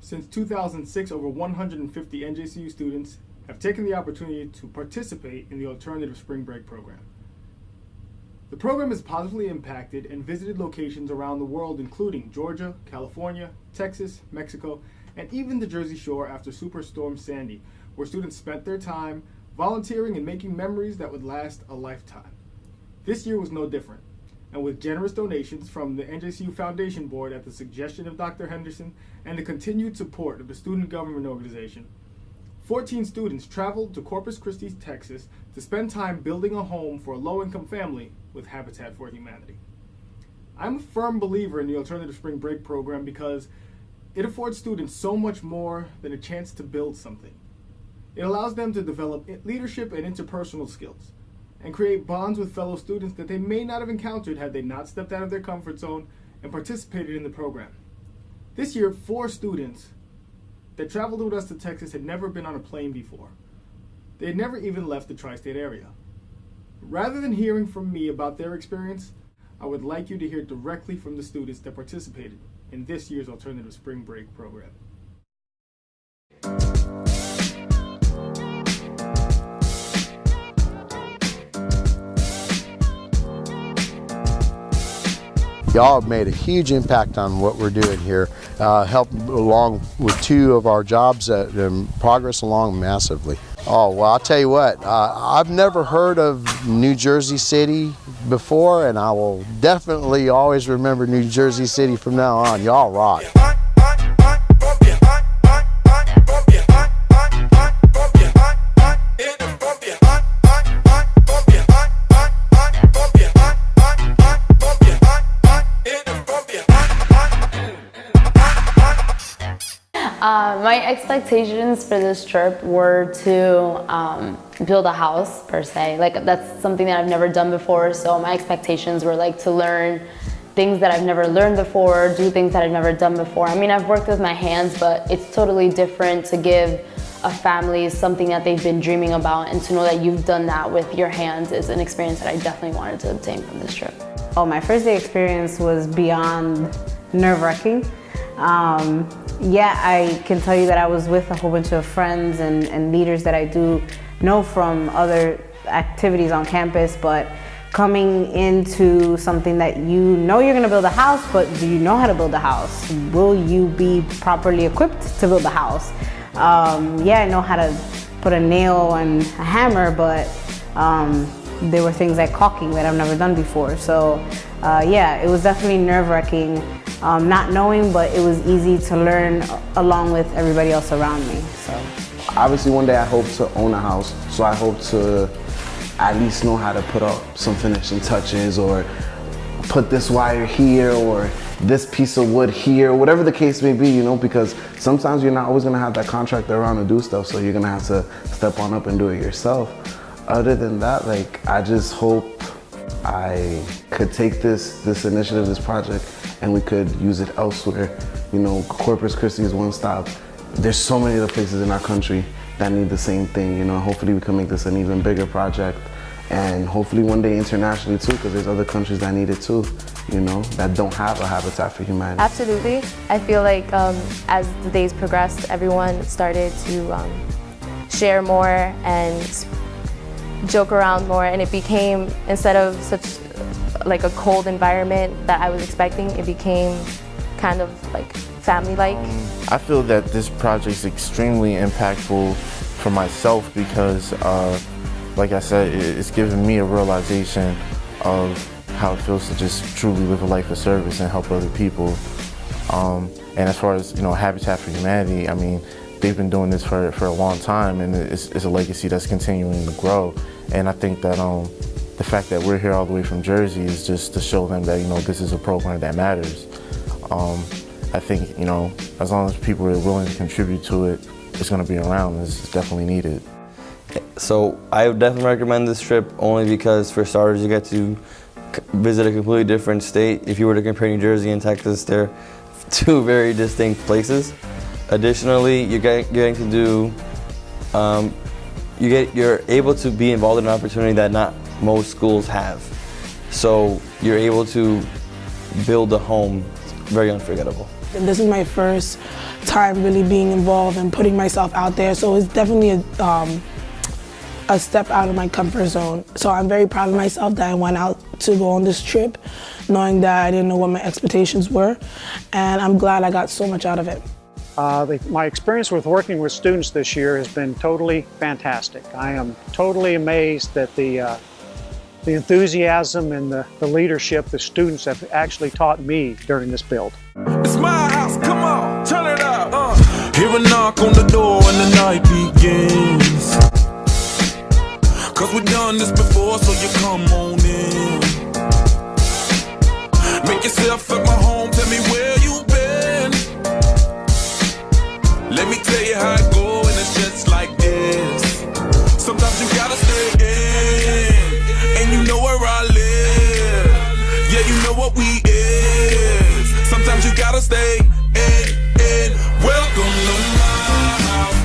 Since 2006, over 150 NJCU students have taken the opportunity to participate in the Alternative Spring Break program. The program has positively impacted and visited locations around the world, including Georgia, California, Texas, Mexico, and even the Jersey Shore after Superstorm Sandy, where students spent their time volunteering and making memories that would last a lifetime. This year was no different, and with generous donations from the NJCU Foundation Board at the suggestion of Dr. Henderson and the continued support of the Student Government Organization, 14 students traveled to Corpus Christi, Texas to spend time building a home for a low-income family with Habitat for Humanity. I'm a firm believer in the Alternative Spring Break program because it affords students so much more than a chance to build something. It allows them to develop leadership and interpersonal skills and create bonds with fellow students that they may not have encountered had they not stepped out of their comfort zone and participated in the program. This year, 4 students that traveled with us to Texas had never been on a plane before. They had never even left the tri-state area. Rather than hearing from me about their experience, I would like you to hear directly from the students that participated in this year's Alternative Spring Break program. Y'all have made a huge impact on what we're doing here, helped along with 2 of our jobs progress along massively. Oh, well, I'll tell you what, I've never heard of New Jersey City before, and I will definitely always remember New Jersey City from now on. Y'all rock. My expectations for this trip were to build a house, per se. Like, that's something that I've never done before, so my expectations were like to learn things that I've never learned before, do things that I've never done before. I mean, I've worked with my hands, but it's totally different to give a family something that they've been dreaming about, and to know that you've done that with your hands is an experience that I definitely wanted to obtain from this trip. Oh, my first day experience was beyond nerve-wracking. Yeah, I can tell you that I was with a whole bunch of friends and leaders that I do know from other activities on campus, but coming into something that you know you're gonna build a house, but do you know how to build a house? Will you be properly equipped to build a house? Yeah, I know how to put a nail and a hammer, but there were things like caulking that I've never done before. So yeah, it was definitely nerve-wracking. Not knowing, but it was easy to learn along with everybody else around me. So obviously one day I hope to own a house, so I hope to at least know how to put up some finishing touches, or put this wire here, or this piece of wood here, whatever the case may be, you know, because sometimes you're not always gonna have that contractor around to do stuff, so you're gonna have to step on up and do it yourself. Other than that, like, I just hope I could take this initiative, this project, and we could use it elsewhere. You know, Corpus Christi is one stop. There's so many other places in our country that need the same thing, you know. Hopefully we can make this an even bigger project, and hopefully one day internationally too, because there's other countries that need it too, you know, that don't have a Habitat for Humanity. Absolutely. I feel like as the days progressed, everyone started to share more and joke around more, and it became, instead of such like a cold environment that I was expecting, it became kind of like family-like. I feel that this project is extremely impactful for myself because, like I said, it's given me a realization of how it feels to just truly live a life of service and help other people. And as far as, you know, Habitat for Humanity, I mean, they've been doing this for a long time, and it's a legacy that's continuing to grow. And I think that the fact that we're here all the way from Jersey is just to show them that, you know, this is a program that matters. I think, you know, as long as people are willing to contribute to it, it's going to be around. It's definitely needed. So I would definitely recommend this trip, only because, for starters, you get to visit a completely different state. If you were to compare New Jersey and Texas, they're 2 very distinct places. Additionally, you're getting to do, you're able to be involved in an opportunity that not most schools have. So you're able to build a home. Very unforgettable. And this is my first time really being involved and putting myself out there, so it's definitely a step out of my comfort zone. So I'm very proud of myself that I went out to go on this trip, knowing that I didn't know what my expectations were, and I'm glad I got so much out of it. My experience with working with students this year has been totally fantastic. I am totally amazed that the enthusiasm and the leadership the students have actually taught me during this build. It's my house, come on, turn it up. Hear a knock on the door and the night begins. Cause we've done this before, so you come on in. Make yourself at my home, tell me where you've been. Let me tell you how it goes, and it's just like this. Sometimes you gotta stay in, and you know where I live. Yeah, you know what we is. Sometimes you gotta stay